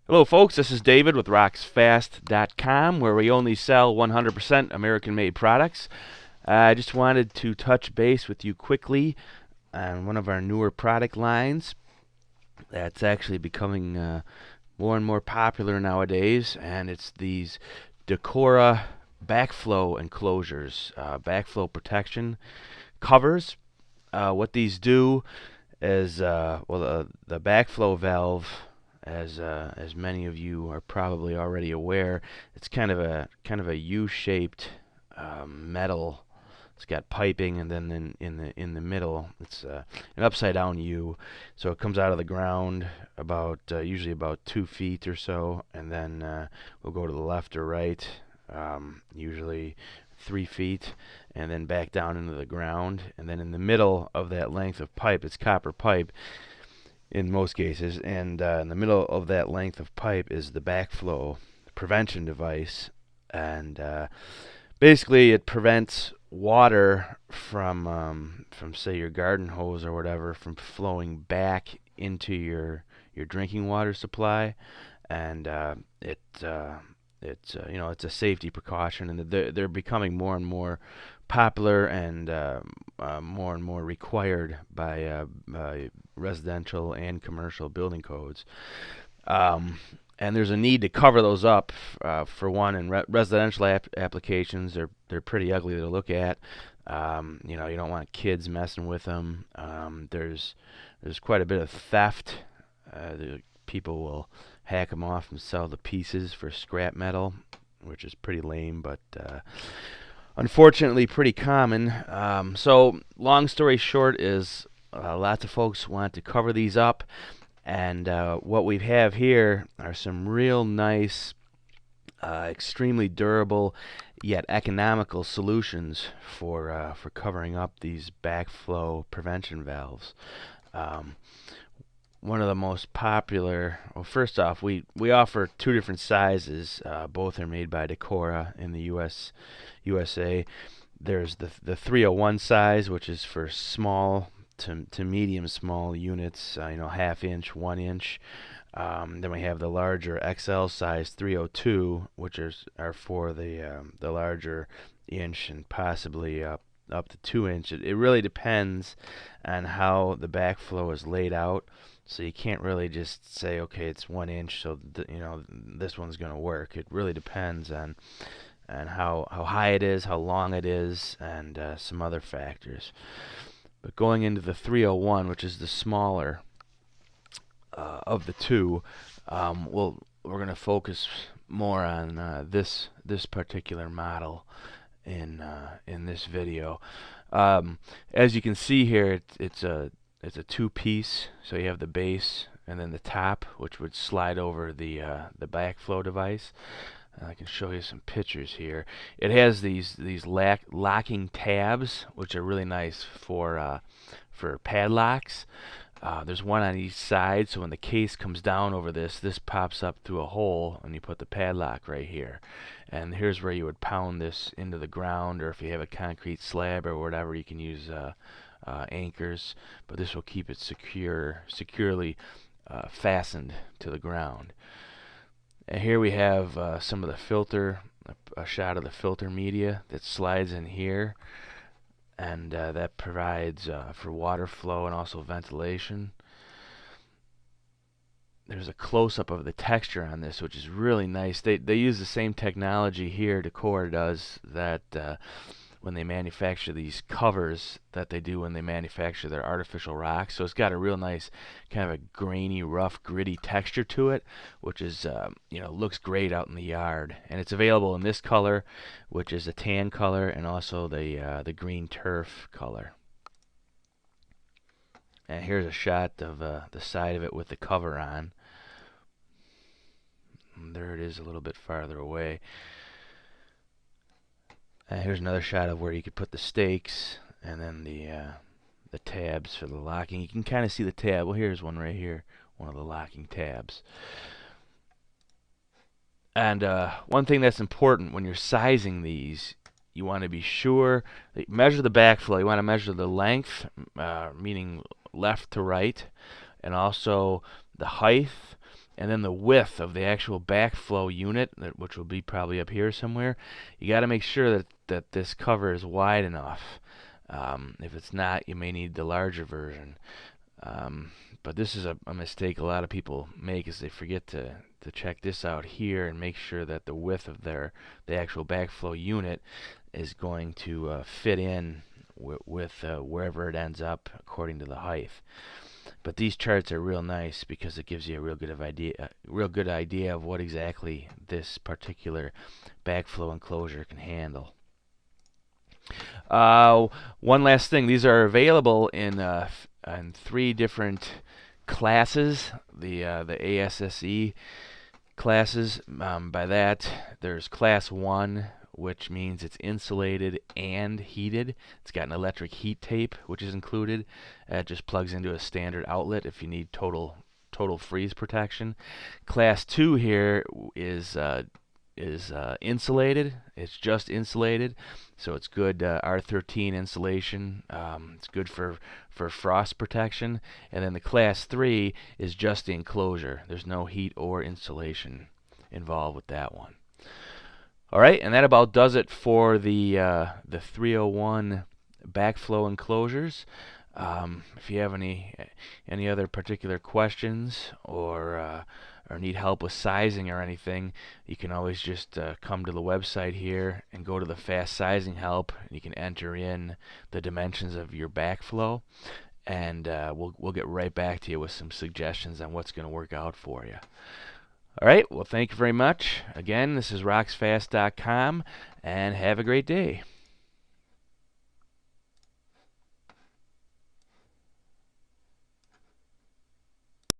Hello, folks. This is David with rocksfast.com, where we only sell 100% American-made products. I just wanted to touch base with you quickly on one of our newer product lines that's actually becoming more and more popular nowadays, and it's these Decora backflow enclosures, backflow protection covers. What these do is, the backflow valve, as many of you are probably already aware, it's kind of a U-shaped metal. It's got piping, and then in the middle, it's an upside down U. So it comes out of the ground about usually about 2 feet or so, and then we'll go to the left or right, usually 3 feet, and then back down into the ground. And then in the middle of that length of pipe, it's copper pipe in most cases, and in the middle of that length of pipe is the backflow prevention device, and basically it prevents water from say your garden hose or whatever from flowing back into your drinking water supply, and it's a safety precaution, and they're becoming more and more popular and more required by residential and commercial building codes. And there's a need to cover those up. For one, in residential applications, they're pretty ugly to look at. You don't want kids messing with them. There's quite a bit of theft. The people will hack them off and sell the pieces for scrap metal, which is pretty lame, but unfortunately pretty common. So long story short is lots of folks want to cover these up, and what we have here are some real nice, extremely durable yet economical solutions for covering up these backflow prevention valves. One of the most popular, well, first off, we offer 2 different sizes. Both are made by Decora in the USA. There's the 301 size, which is for small to medium small units, half inch, 1 inch. Then we have the larger XL size 302, which are for the larger inch and possibly up to 2 inch. It really depends on how the backflow is laid out. So you can't really just say, okay, it's 1 inch, so this one's going to work. It really depends on how high it is, how long it is, and some other factors. But going into the 301, which is the smaller of the two, we're going to focus more on this particular model in this video. As you can see here, it's a 2-piece. So you have the base and then the top, which would slide over the backflow device. I can show you some pictures here. It has these locking tabs, which are really nice for padlocks. There's one on each side, so when the case comes down over this pops up through a hole, and you put the padlock right here. And here's where you would pound this into the ground, or if you have a concrete slab or whatever, you can use anchors, but this will keep it securely fastened to the ground. And here we have some of the filter, a shot of the filter media that slides in here, and that provides for water flow and also ventilation. There's a close-up of the texture on this, which is really nice. They use the same technology here, Decora does, that when they manufacture these covers that they do when they manufacture their artificial rocks. So it's got a real nice kind of a grainy, rough, gritty texture to it, which is looks great out in the yard. And it's available in this color, which is a tan color, and also the green turf color. And here's a shot of the side of it with the cover on. And there it is, a little bit farther away. Here's another shot of where you could put the stakes, and then the tabs for the locking. You can kind of see the tab. Well, here's one right here, one of the locking tabs. And one thing that's important when you're sizing these, you want to be sure that you measure the backflow. You want to measure the length, meaning left to right, and also the height and then the width of the actual backflow unit, which will be probably up here somewhere. You got to make sure that this cover is wide enough. If it's not, you may need the larger version. But this is a mistake a lot of people make, is they forget to check this out here and make sure that the width of the actual backflow unit is going to fit in with wherever it ends up according to the height. But these charts are real nice because it gives you a real good idea of what exactly this particular backflow enclosure can handle. One last thing, these are available in 3 different classes. The ASSE classes. By that, there's class 1, which means it's insulated and heated. It's got an electric heat tape, which is included. It just plugs into a standard outlet if you need total freeze protection. Class 2 here is insulated. It's just insulated, so it's good R13 insulation. It's good for frost protection. And then the class 3 is just the enclosure. There's no heat or insulation involved with that one. All right, and that about does it for the 301 backflow enclosures. If you have any other particular questions or need help with sizing or anything, you can always just come to the website here and go to the fast sizing help. You can enter in the dimensions of your backflow, and we'll get right back to you with some suggestions on what's going to work out for you. All right, well, thank you very much. Again, this is rocksfast.com, and have a great day.